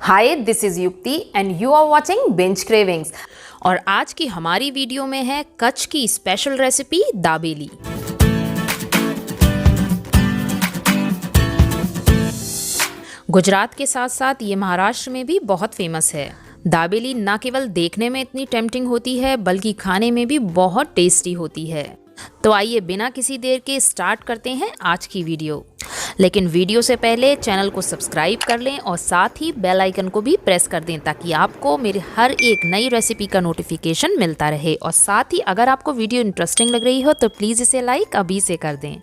Hi, this is Yukti and you are watching Binge Cravings. और आज की हमारी वीडियो में है कच्छ की स्पेशल रेसिपी दाबेली। गुजरात के साथ साथ ये महाराष्ट्र में भी बहुत फेमस है। दाबेली न केवल देखने में इतनी टेम्पटिंग होती है बल्कि खाने में भी बहुत टेस्टी होती है। तो आइए बिना किसी देर के स्टार्ट करते हैं आज की वीडियो। लेकिन वीडियो से पहले चैनल को सब्सक्राइब कर लें और साथ ही बेल आइकन को भी प्रेस कर दें ताकि आपको मेरे हर एक नई रेसिपी का नोटिफिकेशन मिलता रहे। और साथ ही अगर आपको वीडियो इंटरेस्टिंग लग रही हो तो प्लीज़ इसे लाइक अभी से कर दें।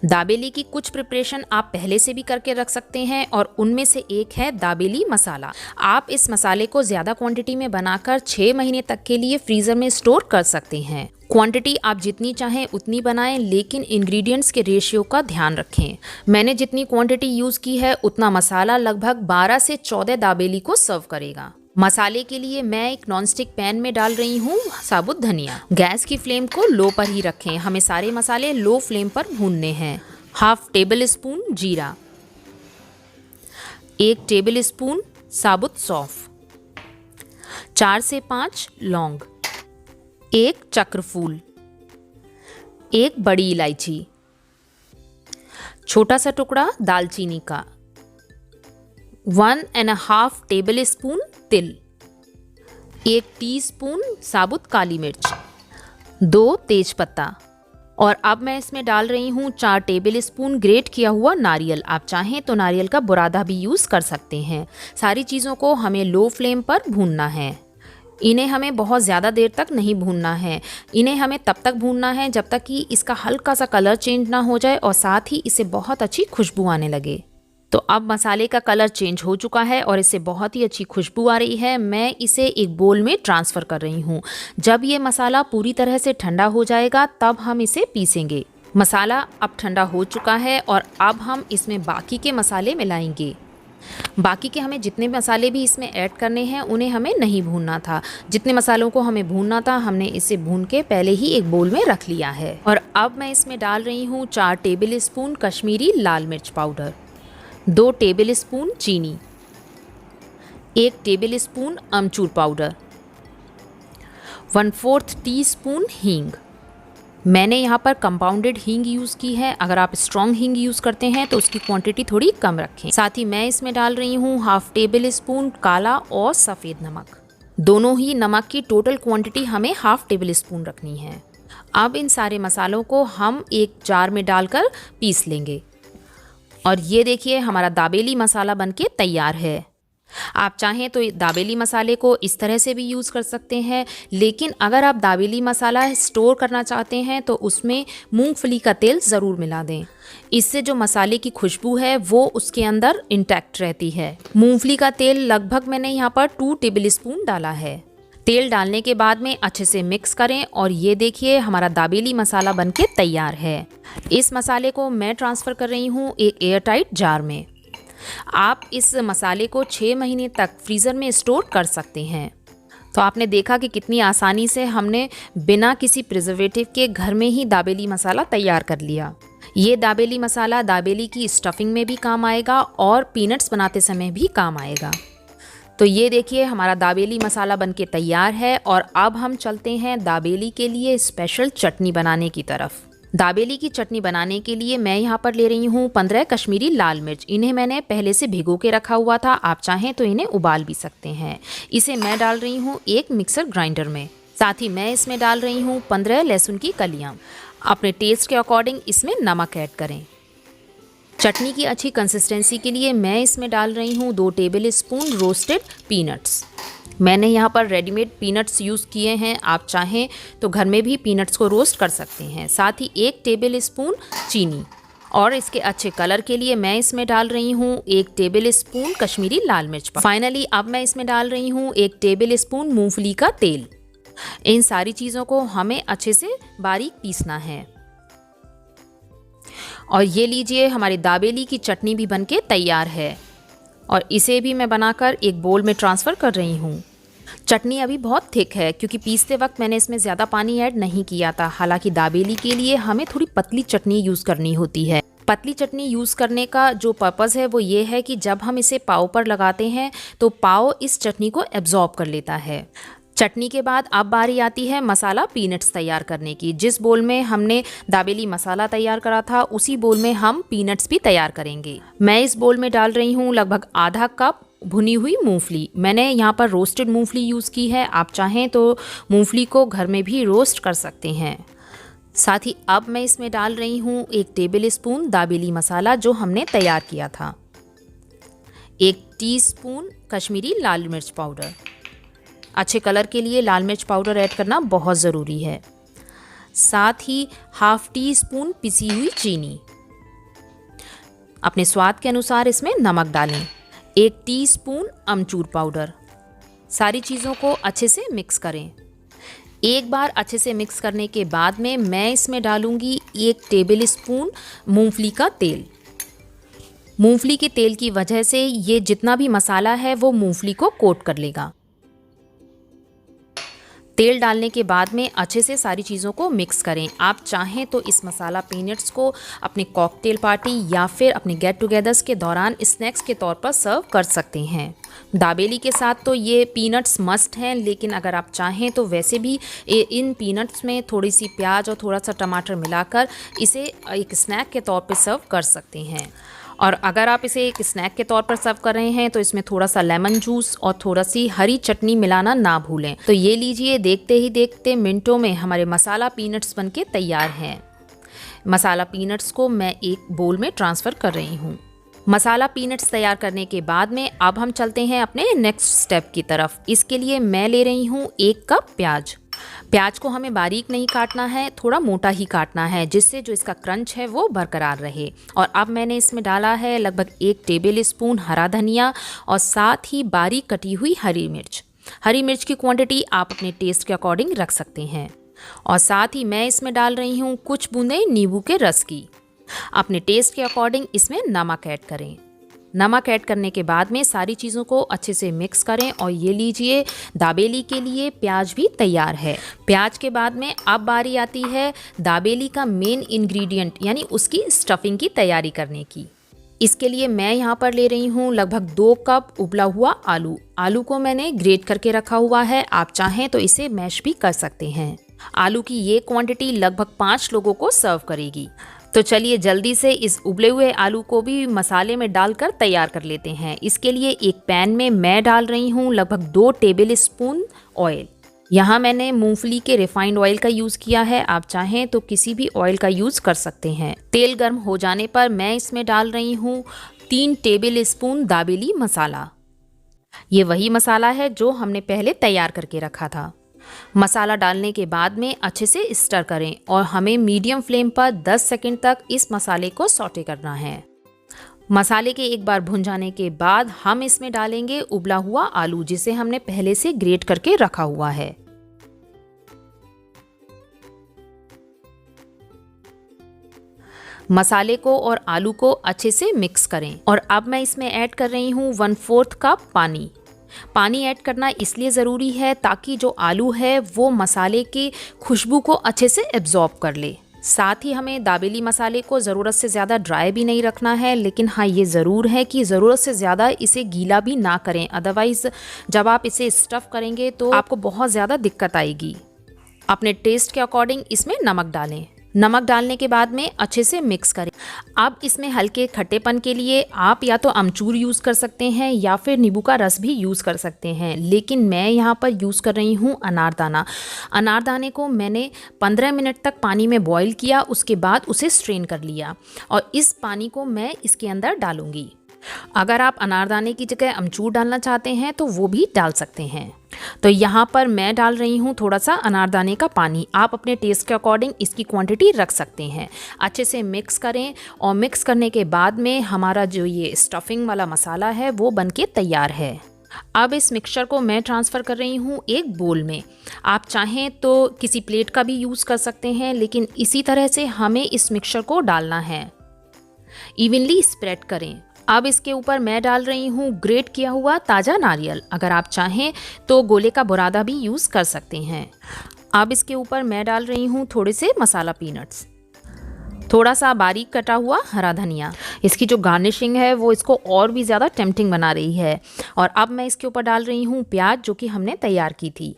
दाबेली की कुछ प्रिपरेशन आप पहले से भी करके रख सकते हैं और उनमें से एक है दाबेली मसाला। आप इस मसाले को ज़्यादा क्वांटिटी में बनाकर 6 महीने तक के लिए फ्रीज़र में स्टोर कर सकते हैं। क्वांटिटी आप जितनी चाहें उतनी बनाएं, लेकिन इंग्रेडिएंट्स के रेशियो का ध्यान रखें। मैंने जितनी क्वांटिटी यूज़ की है उतना मसाला लगभग 12 से 14 दाबेली को सर्व करेगा। मसाले के लिए मैं एक नॉनस्टिक पैन में डाल रही हूँ साबुत धनिया। गैस की फ्लेम को लो पर ही रखें। हमें सारे मसाले लो फ्लेम पर भूनने हैं। हाफ टेबल स्पून जीरा, 1 टेबल स्पून साबुत सौंफ, 4 से 5 लौंग, 1 चक्रफूल, 1 बड़ी इलायची, छोटा सा टुकड़ा दालचीनी का, 1.5 टेबल स्पून तिल, 1 टीस्पून साबुत काली मिर्च, 2 तेजपत्ता। और अब मैं इसमें डाल रही हूँ 4 टेबल स्पून ग्रेट किया हुआ नारियल। आप चाहें तो नारियल का बुरादा भी यूज़ कर सकते हैं। सारी चीज़ों को हमें लो फ्लेम पर भूनना है। इन्हें हमें बहुत ज़्यादा देर तक नहीं भूनना है। इन्हें हमें तब तक भूनना है जब तक कि इसका हल्का सा कलर चेंज ना हो जाए और साथ ही इसे बहुत अच्छी खुशबू आने लगे। तो अब मसाले का कलर चेंज हो चुका है और इससे बहुत ही अच्छी खुशबू आ रही है। मैं इसे एक बोल में ट्रांसफ़र कर रही हूँ। जब ये मसाला पूरी तरह से ठंडा हो जाएगा तब हम इसे पीसेंगे। मसाला अब ठंडा हो चुका है और अब हम इसमें बाकी के मसाले मिलाएंगे। बाकी के हमें जितने मसाले भी इसमें ऐड करने हैं उन्हें हमें नहीं भूनना था। जितने मसालों को हमें भूनना था हमने इसे भून के पहले ही एक बोल में रख लिया है। और अब मैं इसमें डाल रही हूँ 4 टेबल स्पून कश्मीरी लाल मिर्च पाउडर, 2 टेबल स्पून चीनी, 1 टेबल स्पून अमचूर पाउडर, 1/4 टीस्पून हींग। मैंने यहाँ पर कंपाउंडेड हींग यूज़ की है। अगर आप स्ट्रॉन्ग हींग यूज़ करते हैं तो उसकी क्वांटिटी थोड़ी कम रखें। साथ ही मैं इसमें डाल रही हूँ हाफ टेबल स्पून काला और सफ़ेद नमक। दोनों ही नमक की टोटल क्वांटिटी हमें हाफ टेबल स्पून रखनी है। अब इन सारे मसालों को हम एक जार में डालकर पीस लेंगे। और ये देखिए हमारा दाबेली मसाला बनके तैयार है। आप चाहें तो दाबेली मसाले को इस तरह से भी यूज़ कर सकते हैं, लेकिन अगर आप दाबेली मसाला स्टोर करना चाहते हैं तो उसमें मूंगफली का तेल ज़रूर मिला दें। इससे जो मसाले की खुशबू है वो उसके अंदर इंटैक्ट रहती है। मूंगफली का तेल लगभग मैंने यहाँ पर 2 टेबल स्पून डाला है। तेल डालने के बाद में अच्छे से मिक्स करें और ये देखिए हमारा दाबेली मसाला बनके तैयार है। इस मसाले को मैं ट्रांसफ़र कर रही हूँ एक एयर टाइट जार में। आप इस मसाले को 6 महीने तक फ्रीज़र में स्टोर कर सकते हैं। तो आपने देखा कि कितनी आसानी से हमने बिना किसी प्रिजर्वेटिव के घर में ही दाबेली मसाला तैयार कर लिया। ये दाबेली मसाला दाबेली की स्टफिंग में भी काम आएगा और पीनट्स बनाते समय भी काम आएगा। तो ये देखिए हमारा दाबेली मसाला बनके तैयार है। और अब हम चलते हैं दाबेली के लिए स्पेशल चटनी बनाने की तरफ। दाबेली की चटनी बनाने के लिए मैं यहाँ पर ले रही हूँ 15 कश्मीरी लाल मिर्च। इन्हें मैंने पहले से भिगो के रखा हुआ था। आप चाहें तो इन्हें उबाल भी सकते हैं। इसे मैं डाल रही हूँ एक मिक्सर ग्राइंडर में। साथ ही मैं इसमें डाल रही हूँ 15 लहसुन की कलियाँ। अपने टेस्ट के अकॉर्डिंग इसमें नमक ऐड करें। चटनी की अच्छी कंसिस्टेंसी के लिए मैं इसमें डाल रही हूँ 2 टेबल स्पून रोस्टेड पीनट्स। मैंने यहाँ पर रेडीमेड पीनट्स यूज़ किए हैं। आप चाहें तो घर में भी पीनट्स को रोस्ट कर सकते हैं। साथ ही 1 टेबल स्पून चीनी। और इसके अच्छे कलर के लिए मैं इसमें डाल रही हूँ 1 टेबल स्पून कश्मीरी लाल मिर्च। फाइनली अब मैं इसमें डाल रही हूँ 1 टेबल स्पून मूँगफली का तेल। इन सारी चीज़ों को हमें अच्छे से बारीक पीसना है। और ये लीजिए हमारी दाबेली की चटनी भी बनके तैयार है। और इसे भी मैं बनाकर एक बोल में ट्रांसफ़र कर रही हूँ। चटनी अभी बहुत थिक है क्योंकि पीसते वक्त मैंने इसमें ज़्यादा पानी ऐड नहीं किया था। हालांकि दाबेली के लिए हमें थोड़ी पतली चटनी यूज़ करनी होती है। पतली चटनी यूज़ करने का जो पर्पज़ है वो ये है कि जब हम इसे पाव पर लगाते हैं तो पाव इस चटनी को एब्जॉर्ब कर लेता है। चटनी के बाद अब बारी आती है मसाला पीनट्स तैयार करने की। जिस बोल में हमने दाबेली मसाला तैयार करा था उसी बोल में हम पीनट्स भी तैयार करेंगे। मैं इस बोल में डाल रही हूँ लगभग आधा कप भुनी हुई मूंगफली। मैंने यहाँ पर रोस्टेड मूंगफली यूज़ की है, आप चाहें तो मूंगफली को घर में भी रोस्ट कर सकते हैं। साथ ही अब मैं इसमें डाल रही हूँ 1 टेबल स्पून दाबेली मसाला जो हमने तैयार किया था, 1 टीस्पून कश्मीरी लाल मिर्च पाउडर। अच्छे कलर के लिए लाल मिर्च पाउडर ऐड करना बहुत ज़रूरी है। साथ ही हाफ टी स्पून पिसी हुई चीनी। अपने स्वाद के अनुसार इसमें नमक डालें, 1 टीस्पून अमचूर पाउडर। सारी चीज़ों को अच्छे से मिक्स करें। एक बार अच्छे से मिक्स करने के बाद में मैं इसमें डालूंगी 1 टेबल स्पून मूंगफली का तेल। मूंगफली के तेल की वजह से ये जितना भी मसाला है वो मूंगफली को कोट कर लेगा। तेल डालने के बाद में अच्छे से सारी चीज़ों को मिक्स करें। आप चाहें तो इस मसाला पीनट्स को अपने कॉकटेल पार्टी या फिर अपने गेट टुगेदर्स के दौरान स्नैक्स के तौर पर सर्व कर सकते हैं। दाबेली के साथ तो ये पीनट्स मस्ट हैं, लेकिन अगर आप चाहें तो वैसे भी इन पीनट्स में थोड़ी सी प्याज और थोड़ा सा टमाटर मिलाकर इसे एक स्नैक के तौर पर सर्व कर सकते हैं। और अगर आप इसे एक स्नैक के तौर पर सर्व कर रहे हैं तो इसमें थोड़ा सा लेमन जूस और थोड़ा सी हरी चटनी मिलाना ना भूलें। तो ये लीजिए, देखते ही देखते मिनटों में हमारे मसाला पीनट्स बनके तैयार हैं। मसाला पीनट्स को मैं एक बोल में ट्रांसफ़र कर रही हूँ। मसाला पीनट्स तैयार करने के बाद में अब हम चलते हैं अपने नेक्स्ट स्टेप की तरफ। इसके लिए मैं ले रही हूँ 1 कप प्याज। प्याज को हमें बारीक नहीं काटना है, थोड़ा मोटा ही काटना है, जिससे जो इसका क्रंच है वो बरकरार रहे। और अब मैंने इसमें डाला है लगभग 1 टेबल स्पून हरा धनिया और साथ ही बारीक कटी हुई हरी मिर्च। हरी मिर्च की क्वांटिटी आप अपने टेस्ट के अकॉर्डिंग रख सकते हैं। और साथ ही मैं इसमें डाल रही हूँ कुछ बूंदें नींबू के रस की। अपने टेस्ट के अकॉर्डिंग इसमें नमक ऐड करें। नमक ऐड करने के बाद में सारी चीज़ों को अच्छे से मिक्स करें। और ये लीजिए, दाबेली के लिए प्याज भी तैयार है। प्याज के बाद में अब बारी आती है दाबेली का मेन इंग्रेडिएंट यानी उसकी स्टफिंग की तैयारी करने की। इसके लिए मैं यहाँ पर ले रही हूँ लगभग 2 कप उबला हुआ आलू। आलू को मैंने ग्रेट करके रखा हुआ है, आप चाहें तो इसे मैश भी कर सकते हैं। आलू की ये क्वांटिटी लगभग 5 लोगों को सर्व करेगी। तो चलिए जल्दी से इस उबले हुए आलू को भी मसाले में डालकर तैयार कर लेते हैं। इसके लिए एक पैन में मैं डाल रही हूँ लगभग 2 टेबल स्पून ऑयल। यहाँ मैंने मूंगफली के रिफाइंड ऑयल का यूज़ किया है, आप चाहें तो किसी भी ऑयल का यूज़ कर सकते हैं। तेल गर्म हो जाने पर मैं इसमें डाल रही हूँ 3 टेबल स्पून दाबेली मसाला। ये वही मसाला है जो हमने पहले तैयार करके रखा था। मसाला डालने के बाद में अच्छे से स्टर करें और हमें मीडियम फ्लेम पर 10 सेकंड तक इस मसाले को सौटे करना है। मसाले के एक बार भुन जाने के बाद हम इसमें डालेंगे उबला हुआ आलू, जिसे हमने पहले से ग्रेट करके रखा हुआ है। मसाले को और आलू को अच्छे से मिक्स करें। और अब मैं इसमें ऐड कर रही हूँ 1/4 कप पानी। पानी ऐड करना इसलिए ज़रूरी है ताकि जो आलू है वो मसाले की खुशबू को अच्छे से एब्जॉर्ब कर ले। साथ ही हमें दाबेली मसाले को ज़रूरत से ज़्यादा ड्राई भी नहीं रखना है, लेकिन हाँ ये ज़रूर है कि ज़रूरत से ज़्यादा इसे गीला भी ना करें, अदरवाइज़ जब आप इसे स्टफ़ करेंगे तो आपको बहुत ज़्यादा दिक्कत आएगी। अपने टेस्ट के अकॉर्डिंग इसमें नमक डालें। नमक डालने के बाद में अच्छे से मिक्स करें। अब इसमें हल्के खट्टेपन के लिए आप या तो अमचूर यूज़ कर सकते हैं या फिर नींबू का रस भी यूज़ कर सकते हैं, लेकिन मैं यहाँ पर यूज़ कर रही हूँ अनारदाना। अनारदाने को मैंने 15 मिनट तक पानी में बॉईल किया, उसके बाद उसे स्ट्रेन कर लिया और इस पानी को मैं इसके अंदर डालूँगी। अगर आप अनारदाने की जगह अमचूर डालना चाहते हैं तो वो भी डाल सकते हैं। तो यहाँ पर मैं डाल रही हूँ थोड़ा सा अनारदाने का पानी। आप अपने टेस्ट के अकॉर्डिंग इसकी क्वांटिटी रख सकते हैं। अच्छे से मिक्स करें और मिक्स करने के बाद में हमारा जो ये स्टफिंग वाला मसाला है वो बनके तैयार है। अब इस मिक्सचर को मैं ट्रांसफ़र कर रही हूँ एक बोल में। आप चाहें तो किसी प्लेट का भी यूज़ कर सकते हैं, लेकिन इसी तरह से हमें इस मिक्सचर को डालना है। इवनली स्प्रेड करें। अब इसके ऊपर मैं डाल रही हूँ ग्रेट किया हुआ ताज़ा नारियल। अगर आप चाहें तो गोले का बुरादा भी यूज़ कर सकते हैं। अब इसके ऊपर मैं डाल रही हूँ थोड़े से मसाला पीनट्स। थोड़ा सा बारीक कटा हुआ हरा धनिया। इसकी जो गार्निशिंग है वो इसको और भी ज़्यादा टेम्पटिंग बना रही है। और अब मैं इसके ऊपर डाल रही हूँ प्याज, जो कि हमने तैयार की थी।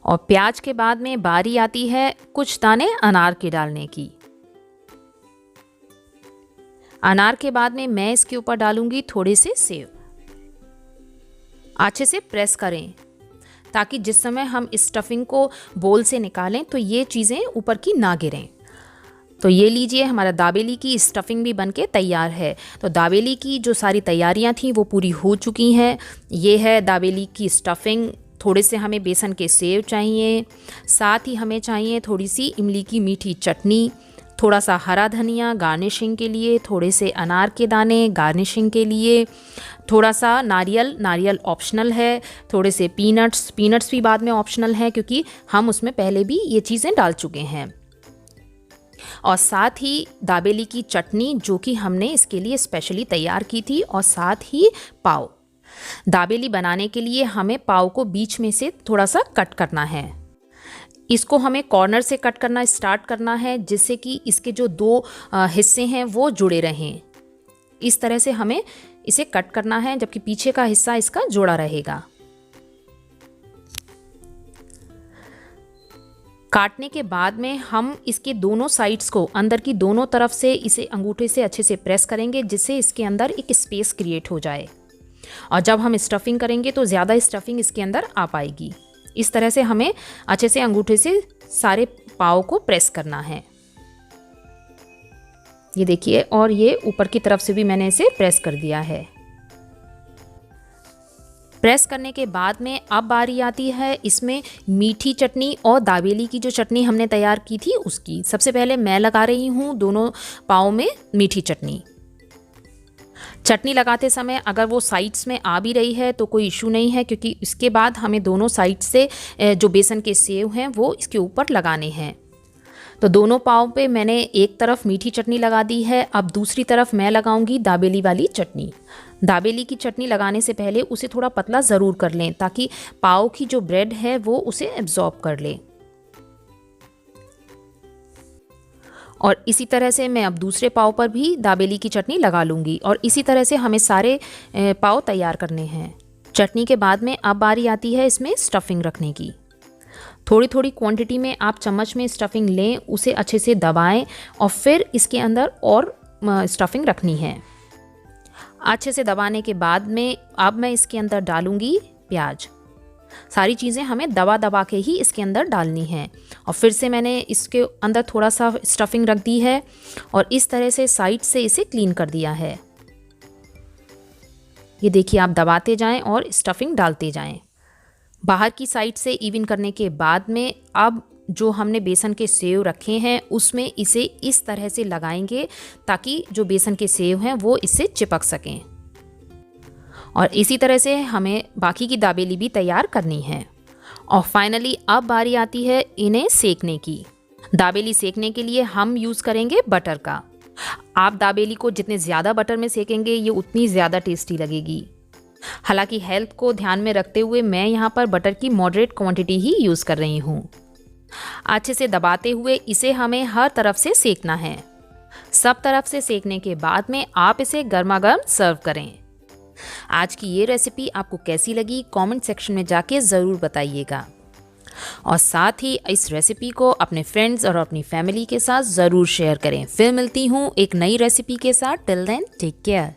और प्याज के बाद में बारी आती है कुछ दाने अनार के डालने की। अनार के बाद में मैं इसके ऊपर डालूंगी थोड़े से सेव। अच्छे से प्रेस करें ताकि जिस समय हम इस स्टफिंग को बोल से निकालें तो ये चीज़ें ऊपर की ना गिरें। तो ये लीजिए, हमारा दाबेली की स्टफिंग भी बनके तैयार है। तो दाबेली की जो सारी तैयारियां थी वो पूरी हो चुकी हैं। ये है दाबेली की स्टफिंग। थोड़े से हमें बेसन के सेव चाहिए, साथ ही हमें चाहिए थोड़ी सी इमली की मीठी चटनी, थोड़ा सा हरा धनिया गार्निशिंग के लिए, थोड़े से अनार के दाने गार्निशिंग के लिए, थोड़ा सा नारियल ऑप्शनल है, थोड़े से पीनट्स भी बाद में ऑप्शनल है क्योंकि हम उसमें पहले भी ये चीज़ें डाल चुके हैं। और साथ ही दाबेली की चटनी जो कि हमने इसके लिए स्पेशली तैयार की थी, और साथ ही पाव। दाबेली बनाने के लिए हमें पाव को बीच में से थोड़ा सा कट करना है। इसको हमें कॉर्नर से कट करना स्टार्ट करना है जिससे कि इसके जो दो हिस्से हैं वो जुड़े रहें। इस तरह से हमें इसे कट करना है, जबकि पीछे का हिस्सा इसका जुड़ा रहेगा। काटने के बाद में हम इसके दोनों साइड्स को अंदर की दोनों तरफ से इसे अंगूठे से अच्छे से प्रेस करेंगे जिससे इसके अंदर एक स्पेस क्रिएट हो जाए। और जब हम स्टफिंग करेंगे तो ज़्यादा स्टफिंग इसके अंदर आ पाएगी। इस तरह से हमें अच्छे से अंगूठे से सारे पाव को प्रेस करना है। ये देखिए, और ये ऊपर की तरफ से भी मैंने इसे प्रेस कर दिया है। प्रेस करने के बाद में अब बारी आती है इसमें मीठी चटनी और दाबेली की जो चटनी हमने तैयार की थी उसकी। सबसे पहले मैं लगा रही हूँ दोनों पाव में मीठी चटनी। चटनी लगाते समय अगर वो साइड्स में आ भी रही है तो कोई इशू नहीं है, क्योंकि इसके बाद हमें दोनों साइड से जो बेसन के सेव हैं वो इसके ऊपर लगाने हैं। तो दोनों पाव पे मैंने एक तरफ मीठी चटनी लगा दी है। अब दूसरी तरफ मैं लगाऊंगी दाबेली वाली चटनी। दाबेली की चटनी लगाने से पहले उसे थोड़ा पतला ज़रूर कर लें ताकि पाव की जो ब्रेड है वो उसे एब्जॉर्ब कर ले। और इसी तरह से मैं अब दूसरे पाव पर भी दाबेली की चटनी लगा लूँगी। और इसी तरह से हमें सारे पाव तैयार करने हैं। चटनी के बाद में अब बारी आती है इसमें स्टफिंग रखने की। थोड़ी थोड़ी क्वांटिटी में आप चम्मच में स्टफिंग लें, उसे अच्छे से दबाएं और फिर इसके अंदर और स्टफिंग रखनी है। अच्छे से दबाने के बाद में अब मैं इसके अंदर डालूँगी प्याज। सारी चीज़ें हमें दबा दबा के ही इसके अंदर डालनी है। और फिर से मैंने इसके अंदर थोड़ा सा स्टफिंग रख दी है और इस तरह से साइड से इसे क्लीन कर दिया है। ये देखिए, आप दबाते जाएं और स्टफिंग डालते जाएं। बाहर की साइड से इवन करने के बाद में अब जो हमने बेसन के सेव रखे हैं उसमें इसे इस तरह से लगाएंगे ताकि जो बेसन के सेव हैं वो इससे चिपक सकें। और इसी तरह से हमें बाकी की दाबेली भी तैयार करनी है। और फाइनली अब बारी आती है इन्हें सेकने की। दाबेली सेकने के लिए हम यूज़ करेंगे बटर का। आप दाबेली को जितने ज़्यादा बटर में सेकेंगे ये उतनी ज़्यादा टेस्टी लगेगी। हालांकि हेल्थ को ध्यान में रखते हुए मैं यहाँ पर बटर की मॉडरेट क्वांटिटी ही यूज़ कर रही हूँ। अच्छे से दबाते हुए इसे हमें हर तरफ से सेकना है। सब तरफ से सेकने के बाद में आप इसे गर्मा गर्म सर्व करें। आज की ये रेसिपी आपको कैसी लगी कमेंट सेक्शन में जाके ज़रूर बताइएगा। और साथ ही इस रेसिपी को अपने फ्रेंड्स और अपनी फैमिली के साथ ज़रूर शेयर करें। फिर मिलती हूँ एक नई रेसिपी के साथ। Till then take care.